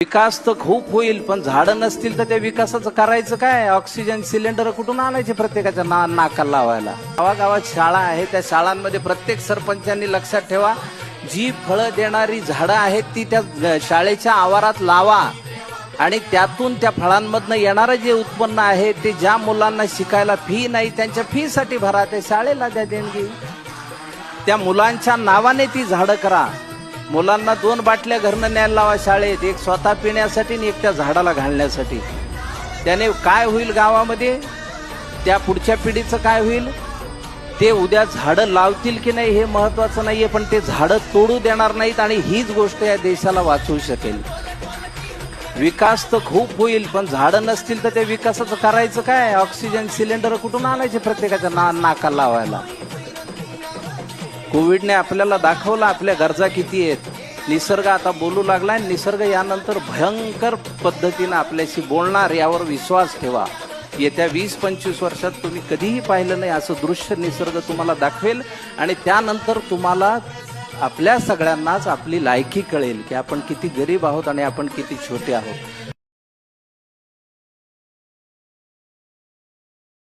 विकास तर खूप होईल, पण झाडं नसतील तर त्या विकासाचं करायचं काय? ऑक्सिजन सिलेंडर कुठून आणायचे प्रत्येकाच्या नाकाला लावायला? गावागावात शाळा आहे, त्या शाळांमध्ये प्रत्येक सरपंचांनी लक्षात ठेवा, जी फळं देणारी झाडं आहेत ती त्या शाळेच्या आवारात लावा आणि त्यातून त्या फळांमधनं येणारं जे उत्पन्न आहे ते ज्या मुलांना शिकायला फी नाही त्यांच्या फी साठी भरा, त्या शाळेला द्या देणगी. त्या मुलांच्या नावाने ती झाडं करा. मुलांना 2 बाटल्या घरनं न्यायला लावा शाळेत, एक स्वतः पिण्यासाठी आणि एक त्या झाडाला घालण्यासाठी. त्याने काय होईल गावामध्ये, त्या पुढच्या पिढीचं काय होईल, ते उद्या झाडं लावतील की नाही हे महत्वाचं नाहीये, पण ते झाडं तोडू देणार नाहीत आणि हीच गोष्ट या देशाला वाचवू शकेल. विकास तर खूप होईल, पण झाडं नसतील तर त्या विकासाचं करायचं काय? ऑक्सिजन सिलेंडर कुठून आणायचे प्रत्येकाच्या नाकाला लावायला? कोविडने आपल्याला दाखवलं आपल्या गरजा किती आहेत. निसर्ग आता बोलू लागलाय, निसर्ग यानंतर भयंकर पद्धतीनं आपल्याशी बोलणार, यावर विश्वास ठेवा. येत्या 20-25 वर्षात तुम्ही कधीही पाहिलं नाही असं दृश्य निसर्ग तुम्हाला दाखवेल आणि त्यानंतर तुम्हाला आपल्या सगळ्यांनाच आपली लायकी कळेल की आपण किती गरीब आहोत आणि आपण किती छोटे आहोत.